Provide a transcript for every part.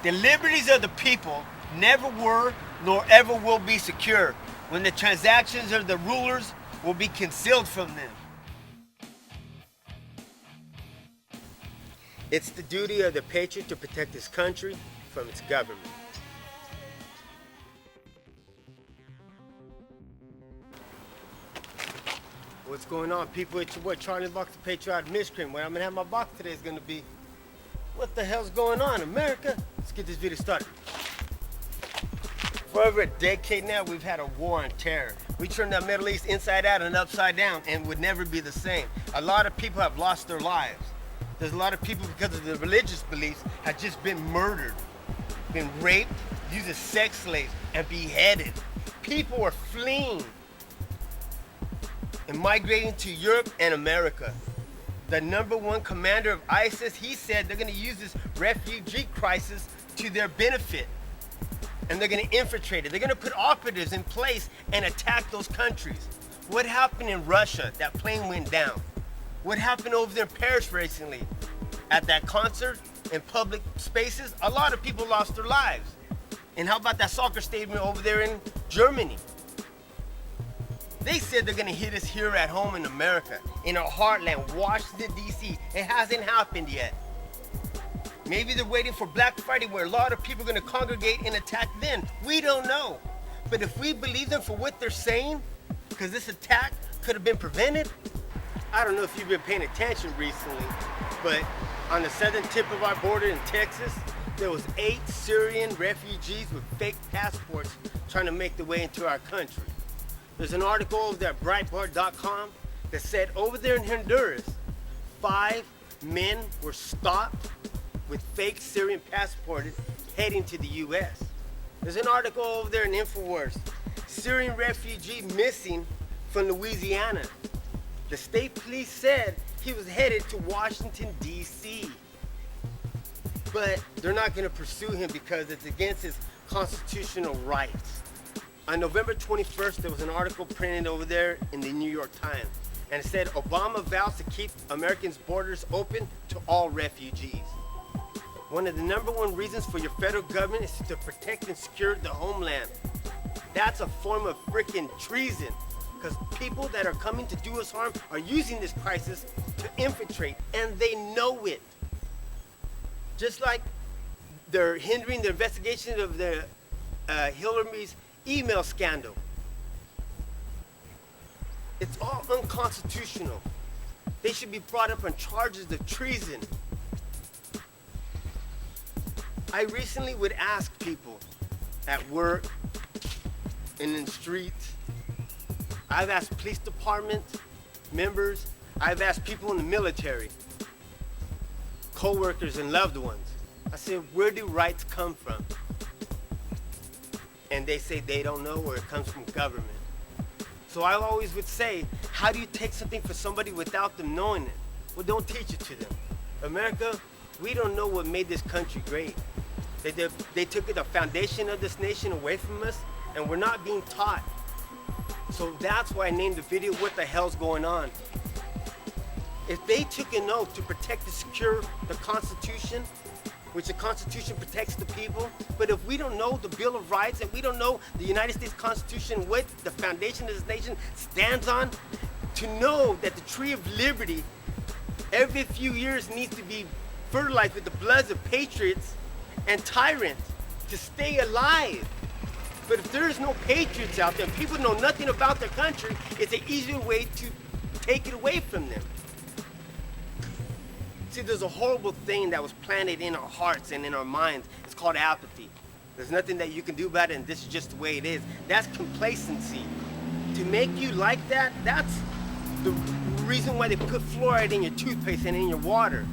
The liberties of the people never were nor ever will be secure when the transactions of the rulers will be concealed from them. It's the duty of the patriot to protect his country from its government. What's going on, people? It's your boy Charlie Box, the patriotic miscreant. Where I'm gonna have my box today is gonna be, what the hell's going on, America? Let's get this video started. For over a decade now, we've had a war on terror. We turned the Middle East inside out and upside down and would never be the same. A lot of people have lost their lives. There's a lot of people, because of their religious beliefs, have just been murdered, been raped, used as sex slaves, and beheaded. People are fleeing and migrating to Europe and America. The #1 commander of ISIS, he said they're gonna use this refugee crisis to their benefit. And they're gonna infiltrate it. They're gonna put operatives in place and attack those countries. What happened in Russia? That plane went down. What happened over there in Paris recently? At that concert in public spaces, a lot of people lost their lives. And how about that soccer stadium over there in Germany? They said they're gonna hit us here at home in America, in our heartland, Washington, D.C. It hasn't happened yet. Maybe they're waiting for Black Friday where a lot of people are gonna congregate and attack then. We don't know. But if we believe them for what they're saying, because this attack could have been prevented, I don't know if you've been paying attention recently, but on the southern tip of our border in Texas, there was 8 Syrian refugees with fake passports trying to make their way into our country. There's an article over there at Breitbart.com that said over there in Honduras, 5 men were stopped with fake Syrian passports heading to the U.S. There's an article over there in InfoWars, Syrian refugee missing from Louisiana. The state police said he was headed to Washington, D.C. But they're not going to pursue him because it's against his constitutional rights. On November 21st, there was an article printed over there in the New York Times, and it said Obama vows to keep Americans' borders open to all refugees. One of the #1 reasons for your federal government is to protect and secure the homeland. That's a form of freaking treason, because people that are coming to do us harm are using this crisis to infiltrate, and they know it. Just like they're hindering the investigation of the Hillary's email scandal. It's all unconstitutional. They should be brought up on charges of treason. I recently would ask people at work and in the streets. I've asked police department members. I've asked people in the military, co-workers and loved ones. I said, where do rights come from? And they say they don't know, or it comes from government. So I always would say, how do you take something from somebody without them knowing it? Well, don't teach it to them. America, we don't know what made this country great. They took the foundation of this nation away from us, and we're not being taught. So that's why I named the video, What the Hell's Going On? If they took an oath to protect and secure the Constitution, which the Constitution protects the people, but if we don't know the Bill of Rights and we don't know the United States Constitution, what the foundation of this nation stands on, to know that the tree of liberty every few years needs to be fertilized with the bloods of patriots and tyrants to stay alive. But if there is no patriots out there, people know nothing about their country, it's an easier way to take it away from them. See, there's a horrible thing that was planted in our hearts and in our minds. It's called apathy. There's nothing that you can do about it, and this is just the way it is. That's complacency. To make you like that, that's the reason why they put fluoride in your toothpaste and in your water.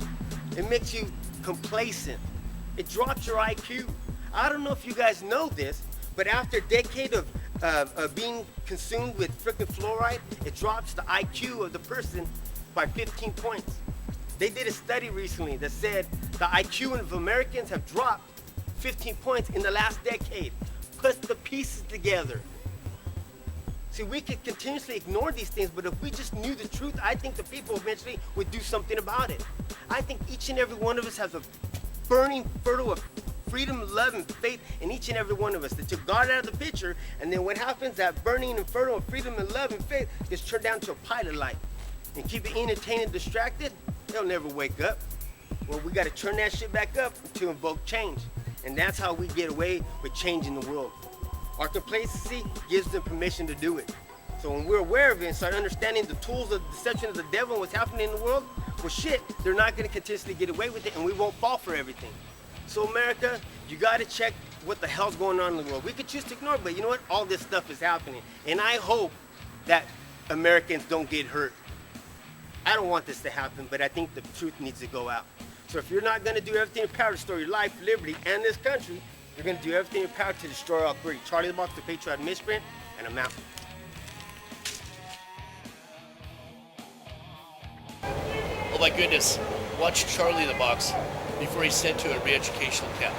It makes you complacent. It drops your IQ. I don't know if you guys know this, but after a decade of being consumed with freaking fluoride, it drops the IQ of the person by 15 points. They did a study recently that said the IQ of Americans have dropped 15 points in the last decade. Put the pieces together. See, we could continuously ignore these things, but if we just knew the truth, I think the people eventually would do something about it. I think each and every one of us has a burning, fertile freedom, love, and faith in each and every one of us. They took God out of the picture, and then what happens? That burning inferno of freedom and love and faith gets turned down to a pilot light. And keep it entertained and distracted, they'll never wake up. Well, we got to turn that shit back up to invoke change. And that's how we get away with changing the world. Our complacency gives them permission to do it. So when we're aware of it and start understanding the tools of deception of the devil and what's happening in the world, well shit, they're not gonna continuously get away with it and we won't fall for everything. So America, you gotta check what the hell's going on in the world. We could choose to ignore it, but you know what? All this stuff is happening. And I hope that Americans don't get hurt. I don't want this to happen, but I think the truth needs to go out. So if you're not gonna do everything in your power to restore your life, liberty, and this country, you're gonna do everything in your power to destroy all three. Charlie the Box, the patriotic misprint, and I'm out. Oh my goodness, watch Charlie the Box before he's sent to a re-educational camp.